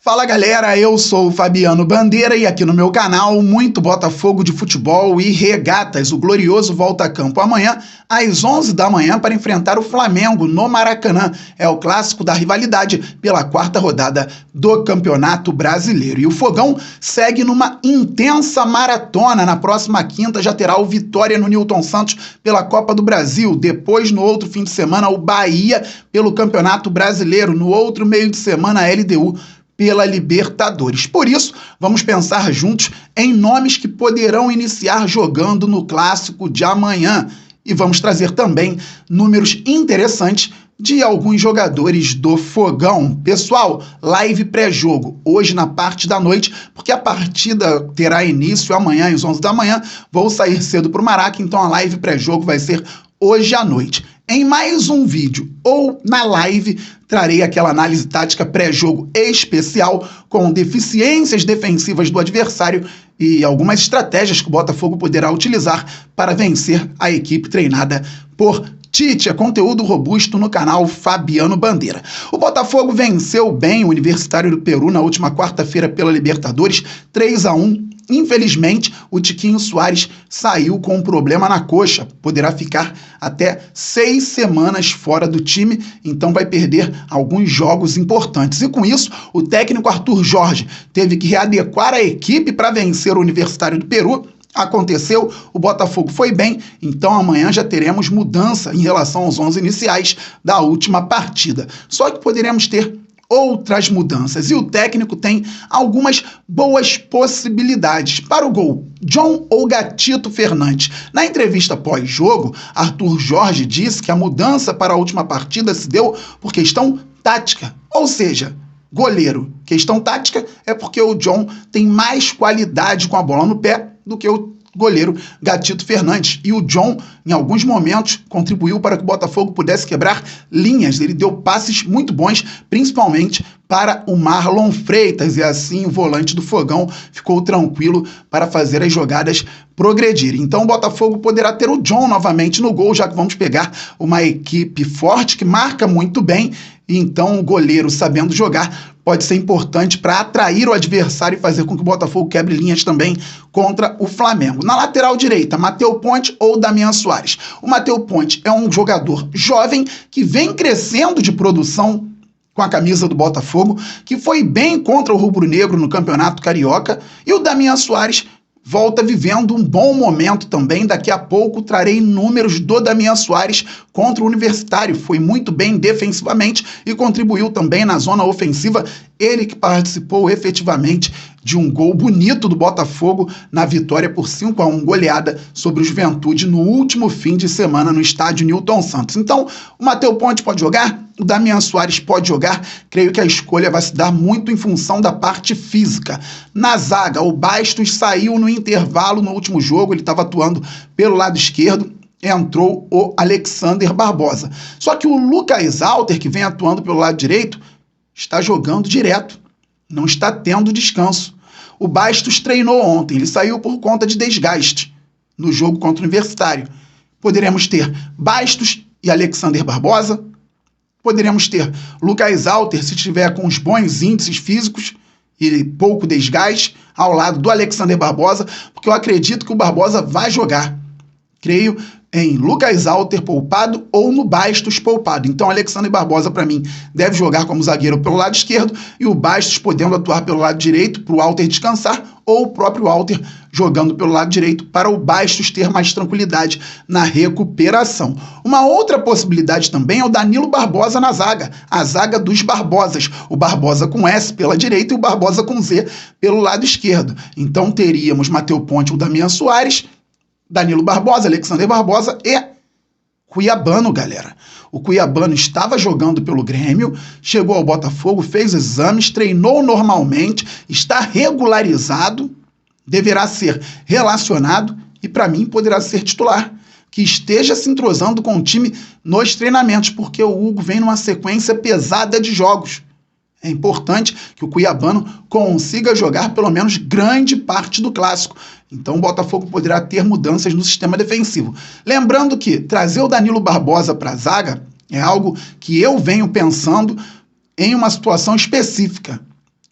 Fala galera, eu sou o Fabiano Bandeira e aqui no meu canal muito Botafogo de futebol e regatas. O Glorioso volta a campo amanhã às 11 da manhã para enfrentar o Flamengo no Maracanã. É o clássico da rivalidade pela quarta rodada do Campeonato Brasileiro. E o Fogão segue numa intensa maratona. Na próxima quinta já terá o Vitória no Newton Santos pela Copa do Brasil. Depois, no outro fim de semana, o Bahia pelo Campeonato Brasileiro. No outro meio de semana, a LDU pela Libertadores. Por isso, vamos pensar juntos em nomes que poderão iniciar jogando no clássico de amanhã. E vamos trazer também números interessantes de alguns jogadores do Fogão. Pessoal, live pré-jogo, hoje na parte da noite, porque a partida terá início amanhã às 11 da manhã. Vou sair cedo para o Maraca, então a live pré-jogo vai ser hoje à noite. Em mais um vídeo ou na live, trarei aquela análise tática pré-jogo especial com deficiências defensivas do adversário e algumas estratégias que o Botafogo poderá utilizar para vencer a equipe treinada por Tite. É conteúdo robusto no canal Fabiano Bandeira. O Botafogo venceu bem o Universitário do Peru na última quarta-feira pela Libertadores, 3-1. Infelizmente, o Tiquinho Soares saiu com um problema na coxa. Poderá ficar até 6 semanas fora do time, então vai perder alguns jogos importantes. E com isso, o técnico Arthur Jorge teve que readequar a equipe para vencer o Universitário do Peru. Aconteceu, o Botafogo foi bem, então amanhã já teremos mudança em relação aos 11 iniciais da última partida. Só que poderemos ter outras mudanças e o técnico tem algumas boas possibilidades. Para o gol, John ou Gatito Fernandes? Na entrevista pós-jogo, Arthur Jorge disse que a mudança para a última partida se deu por questão tática, ou seja, goleiro. Questão tática é porque o John tem mais qualidade com a bola no pé do que o goleiro Gatito Fernandes. E o John, em alguns momentos, contribuiu para que o Botafogo pudesse quebrar linhas. Ele deu passes muito bons, principalmente para o Marlon Freitas. E assim o volante do Fogão ficou tranquilo para fazer as jogadas progredirem. Então o Botafogo poderá ter o John novamente no gol, já que vamos pegar uma equipe forte que marca muito bem. E então o goleiro, sabendo jogar, pode ser importante para atrair o adversário e fazer com que o Botafogo quebre linhas também contra o Flamengo. Na lateral direita, Matheus Ponte ou Damian Soares? O Matheus Ponte é um jogador jovem que vem crescendo de produção com a camisa do Botafogo, que foi bem contra o rubro-negro no Campeonato Carioca, e o Damian Soares volta vivendo um bom momento também. Daqui a pouco trarei números do Damian Soares contra o Universitário. Foi muito bem defensivamente e contribuiu também na zona ofensiva. Ele que participou efetivamente de um gol bonito do Botafogo na vitória por 5-1, goleada sobre o Juventude no último fim de semana no estádio Newton Santos. Então, o Matheus Ponte pode jogar? O Damian Soares pode jogar? Creio que a escolha vai se dar muito em função da parte física. Na zaga, o Bastos saiu no intervalo no último jogo, ele estava atuando pelo lado esquerdo, entrou o Alexander Barbosa. Só que o Lucas Alter, que vem atuando pelo lado direito, está jogando direto, não está tendo descanso. O Bastos treinou ontem, ele saiu por conta de desgaste no jogo contra o Universitário. Poderemos ter Bastos e Alexander Barbosa, poderemos ter Lucas Alter, se tiver com os bons índices físicos e pouco desgaste, ao lado do Alexander Barbosa, porque eu acredito que o Barbosa vai jogar. Creio em Lucas Alter poupado ou no Bastos poupado. Então, Alexander Barbosa, para mim, deve jogar como zagueiro pelo lado esquerdo e o Bastos podendo atuar pelo lado direito para o Alter descansar, ou o próprio Alter jogando pelo lado direito para o Bastos ter mais tranquilidade na recuperação. Uma outra possibilidade também é o Danilo Barbosa na zaga, a zaga dos Barbosas, o Barbosa com S pela direita e o Barbosa com Z pelo lado esquerdo. Então teríamos Matheus Ponte ou Damian Soares, Danilo Barbosa, Alexander Barbosa e Cuiabano, galera. O Cuiabano estava jogando pelo Grêmio, chegou ao Botafogo, fez exames, treinou normalmente, está regularizado, deverá ser relacionado e, para mim, poderá ser titular. Que esteja se entrosando com o time nos treinamentos, porque o Hugo vem numa sequência pesada de jogos. É importante que o Cuiabano consiga jogar pelo menos grande parte do clássico. Então o Botafogo poderá ter mudanças no sistema defensivo. Lembrando que trazer o Danilo Barbosa para a zaga é algo que eu venho pensando em uma situação específica.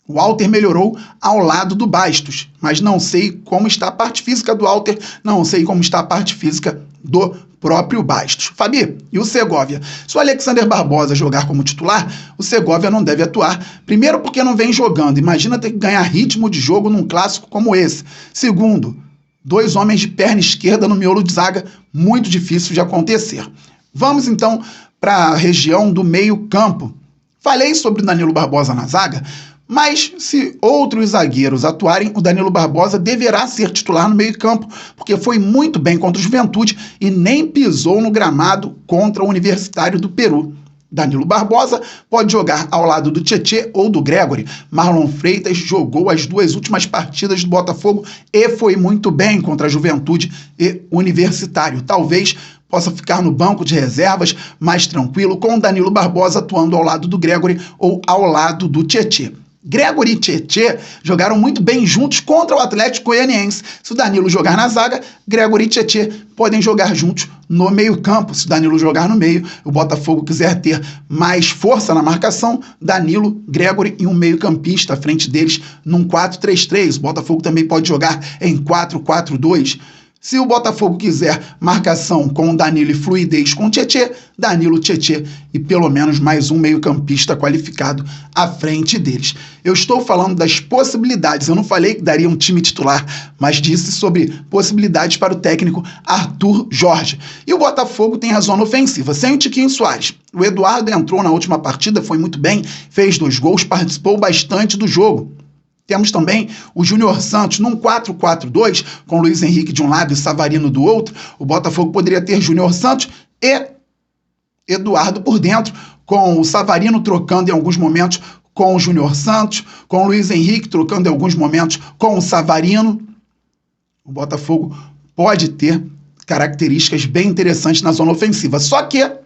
O Walter melhorou ao lado do Bastos, mas não sei como está a parte física do Walter, não sei como está a parte física do próprio Bastos. Fabi, e o Segovia? Se o Alexander Barbosa jogar como titular, o Segovia não deve atuar. Primeiro, porque não vem jogando. Imagina ter que ganhar ritmo de jogo num clássico como esse. Segundo, 2 homens de perna esquerda no miolo de zaga, muito difícil de acontecer. Vamos então para a região do meio-campo. Falei sobre o Danilo Barbosa na zaga, mas se outros zagueiros atuarem, o Danilo Barbosa deverá ser titular no meio-campo, porque foi muito bem contra o Juventude e nem pisou no gramado contra o Universitário do Peru. Danilo Barbosa pode jogar ao lado do Tietê ou do Gregory. Marlon Freitas jogou as 2 últimas partidas do Botafogo e foi muito bem contra a Juventude e Universitário. Talvez possa ficar no banco de reservas mais tranquilo, com o Danilo Barbosa atuando ao lado do Gregory ou ao lado do Tietê. Gregory e Tietê jogaram muito bem juntos contra o Atlético Goianiense. Se o Danilo jogar na zaga, Gregory e Tietê podem jogar juntos no meio-campo. Se o Danilo jogar no meio, o Botafogo quiser ter mais força na marcação, Danilo, Gregory e um meio-campista à frente deles num 4-3-3. O Botafogo também pode jogar em 4-4-2. Se o Botafogo quiser marcação com Danilo e fluidez com Tietê, Danilo, Tietê e pelo menos mais um meio-campista qualificado à frente deles. Eu estou falando das possibilidades, eu não falei que daria um time titular, mas disse sobre possibilidades para o técnico Arthur Jorge. E o Botafogo tem a zona ofensiva, sem o Tiquinho Soares. O Eduardo entrou na última partida, foi muito bem, fez 2 gols, participou bastante do jogo. Temos também o Júnior Santos num 4-4-2, com Luiz Henrique de um lado e Savarino do outro. O Botafogo poderia ter Júnior Santos e Eduardo por dentro, com o Savarino trocando em alguns momentos com o Júnior Santos, com o Luiz Henrique trocando em alguns momentos com o Savarino. O Botafogo pode ter características bem interessantes na zona ofensiva. Só que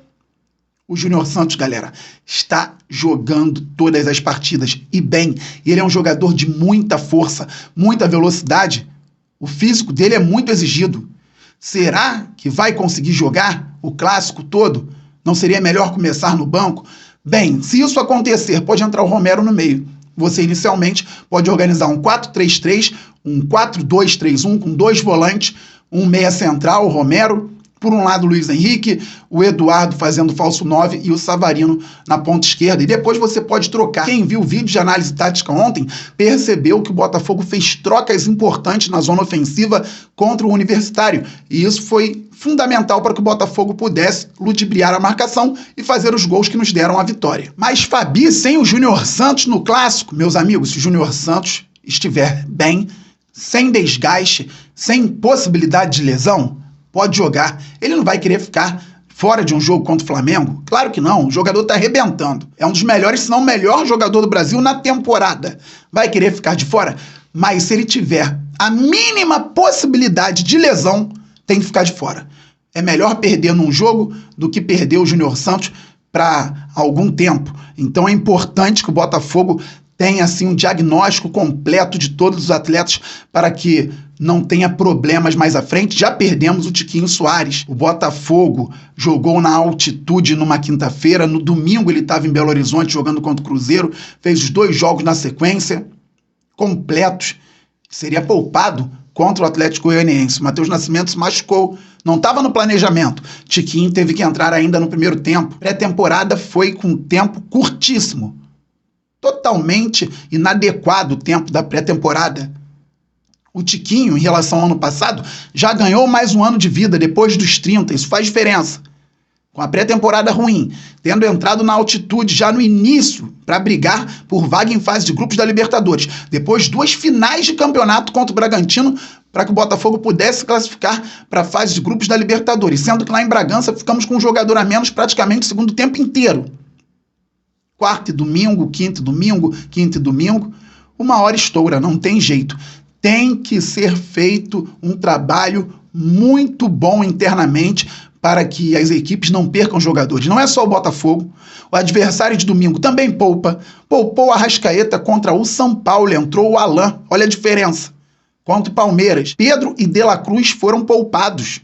o Júnior Santos, galera, está jogando todas as partidas e bem. Ele é um jogador de muita força, muita velocidade. O físico dele é muito exigido. Será que vai conseguir jogar o clássico todo? Não seria melhor começar no banco? Bem, se isso acontecer, pode entrar o Romero no meio. Você inicialmente pode organizar um 4-3-3, um 4-2-3-1 com 2 volantes, um meia central, o Romero. Por um lado, o Luiz Henrique, o Eduardo fazendo falso 9 e o Savarino na ponta esquerda. E depois você pode trocar. Quem viu o vídeo de análise tática ontem percebeu que o Botafogo fez trocas importantes na zona ofensiva contra o Universitário. E isso foi fundamental para que o Botafogo pudesse ludibriar a marcação e fazer os gols que nos deram a vitória. Mas Fabi, sem o Júnior Santos no clássico, meus amigos, se o Júnior Santos estiver bem, sem desgaste, sem possibilidade de lesão, pode jogar. Ele não vai querer ficar fora de um jogo contra o Flamengo? Claro que não. O jogador está arrebentando. É um dos melhores, se não o melhor jogador do Brasil na temporada. Vai querer ficar de fora? Mas se ele tiver a mínima possibilidade de lesão, tem que ficar de fora. É melhor perder num jogo do que perder o Júnior Santos para algum tempo. Então é importante que o Botafogo tenha assim um diagnóstico completo de todos os atletas para que não tenha problemas mais à frente. Já perdemos o Tiquinho Soares. O Botafogo jogou na altitude numa quinta-feira. No domingo ele estava em Belo Horizonte jogando contra o Cruzeiro. Fez os 2 jogos na sequência, completos. Seria poupado contra o Atlético Goianiense. Matheus Nascimento se machucou. Não estava no planejamento. Tiquinho teve que entrar ainda no primeiro tempo. Pré-temporada foi com tempo curtíssimo. Totalmente inadequado o tempo da pré-temporada. O Tiquinho, em relação ao ano passado, já ganhou mais um ano de vida depois dos 30. Isso faz diferença. Com a pré-temporada ruim, tendo entrado na altitude já no início para brigar por vaga em fase de grupos da Libertadores. Depois 2 finais de campeonato contra o Bragantino para que o Botafogo pudesse classificar para a fase de grupos da Libertadores. Sendo que lá em Bragança ficamos com um jogador a menos praticamente o segundo tempo inteiro. Quarta e domingo, quinta e domingo, uma hora estoura, não tem jeito. Tem que ser feito um trabalho muito bom internamente para que as equipes não percam jogadores. Não é só o Botafogo, o adversário de domingo também poupa. Poupou a Arrascaeta contra o São Paulo, entrou o Alan, olha a diferença. Contra o Palmeiras, Pedro e De La Cruz foram poupados.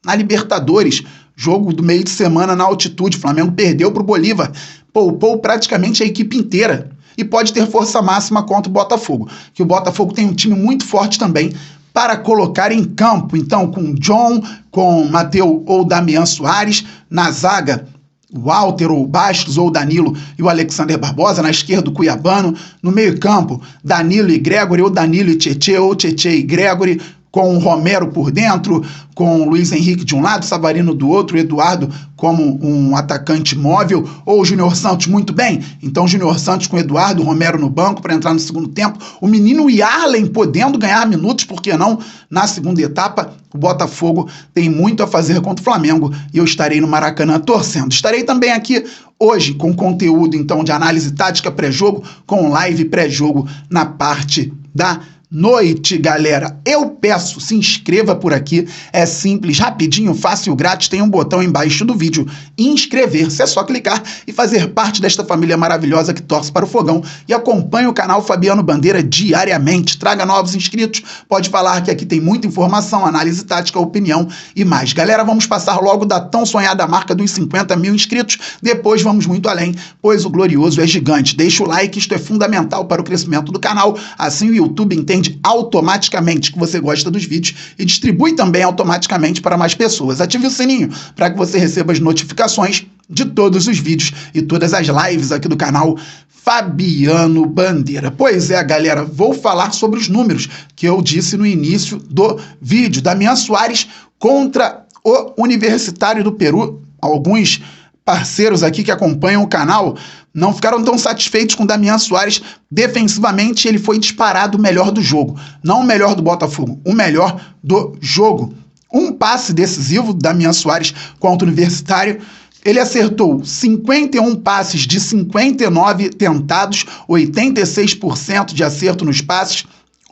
Na Libertadores, jogo do meio de semana na altitude, o Flamengo perdeu para o Bolívar, poupou praticamente a equipe inteira. e pode ter força máxima contra o Botafogo, que o Botafogo tem um time muito forte também para colocar em campo. Então, com John, com Mateu ou Damian Soares, na zaga, Walter ou Bastos ou Danilo e o Alexander Barbosa, na esquerda o Cuiabano, no meio campo, Danilo e Gregory ou Danilo e Tietê ou Tietê e Gregory, com o Romero por dentro, com o Luiz Henrique de um lado, Savarino do outro, Eduardo como um atacante móvel, ou o Júnior Santos, muito bem. Então, Júnior Santos com Eduardo, Romero no banco para entrar no segundo tempo. O menino Yarlen podendo ganhar minutos, por que não? Na segunda etapa, o Botafogo tem muito a fazer contra o Flamengo e eu estarei no Maracanã torcendo. Estarei também aqui hoje com conteúdo, então, de análise tática pré-jogo, com live pré-jogo na parte da noite, galera. Eu peço, se inscreva por aqui, é simples, rapidinho, fácil, grátis, tem um botão embaixo do vídeo, inscrever-se, é só clicar e fazer parte desta família maravilhosa que torce para o Fogão e acompanha o canal Fabiano Bandeira diariamente, traga novos inscritos, pode falar que aqui tem muita informação, análise tática, opinião e mais. Galera, vamos passar logo da tão sonhada marca dos 50 mil inscritos, depois vamos muito além, pois o glorioso é gigante. Deixa o like, isto é fundamental para o crescimento do canal, assim o YouTube entende automaticamente que você gosta dos vídeos e distribui também automaticamente para mais pessoas. Ative o sininho para que você receba as notificações de todos os vídeos e todas as lives aqui do canal Fabiano Bandeira. Pois é, galera, vou falar sobre os números que eu disse no início do vídeo. Damian Soares contra o Universitário do Peru. Alguns parceiros aqui que acompanham o canal não ficaram tão satisfeitos com o Damian Soares. Defensivamente, ele foi disparado o melhor do jogo. Não o melhor do Botafogo, o melhor do jogo. Um passe decisivo do Damian Soares contra o Universitário. Ele acertou 51 passes de 59 tentados, 86% de acerto nos passes,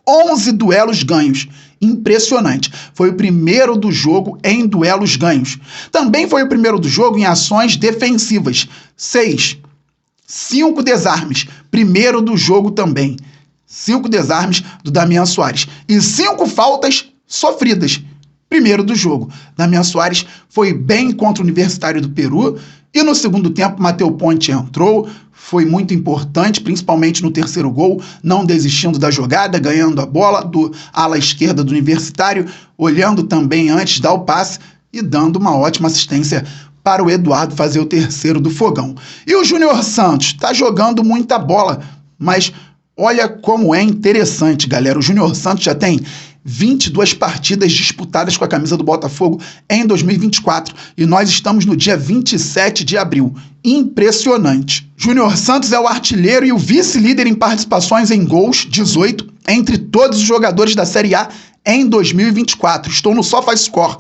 11 duelos ganhos. Impressionante. Foi o primeiro do jogo em duelos ganhos. Também foi o primeiro do jogo em ações defensivas. 5 desarmes. Primeiro do jogo também. 5 desarmes do Damian Soares. E 5 faltas sofridas. Primeiro do jogo. Damian Soares foi bem contra o Universitário do Peru. E no segundo tempo, Mateu Ponte entrou. Foi muito importante, principalmente no terceiro gol, não desistindo da jogada, ganhando a bola do ala esquerda do Universitário, olhando também antes, dar o passe e dando uma ótima assistência para o Eduardo fazer o terceiro do Fogão. E o Júnior Santos está jogando muita bola, mas olha como é interessante, galera. O Júnior Santos já tem 22 partidas disputadas com a camisa do Botafogo em 2024 e nós estamos no dia 27 de abril. Impressionante. Júnior Santos é o artilheiro e o vice-líder em participações em gols, 18, entre todos os jogadores da Série A em 2024. Estou no SofaScore.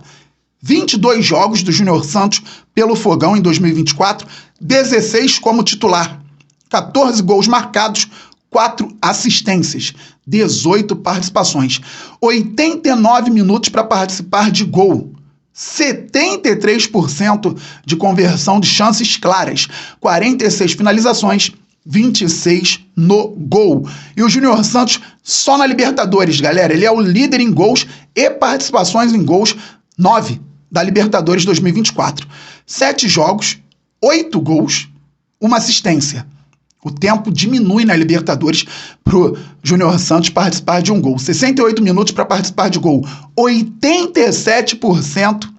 22 jogos do Júnior Santos pelo Fogão em 2024, 16 como titular, 14 gols marcados, 4 assistências, 18 participações, 89 minutos para participar de gol, 73% de conversão de chances claras, 46 finalizações, 26 no gol. E o Júnior Santos só na Libertadores, galera, ele é o líder em gols e participações em gols, 9 da Libertadores 2024. 7 jogos, 8 gols, 1 assistência. O tempo diminui na Libertadores para o Júnior Santos participar de um gol. 68 minutos para participar de gol. 87%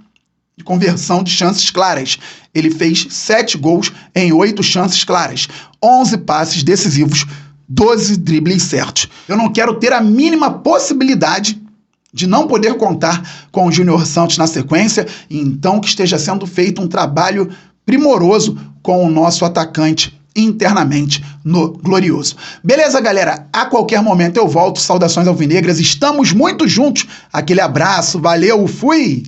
de conversão de chances claras. Ele fez 7 gols em 8 chances claras. 11 passes decisivos, 12 dribles certos. Eu não quero ter a mínima possibilidade de não poder contar com o Júnior Santos na sequência, então que esteja sendo feito um trabalho primoroso com o nosso atacante internamente no Glorioso. Beleza, galera? A qualquer momento eu volto. Saudações alvinegras. Estamos muito juntos. Aquele abraço. Valeu. Fui!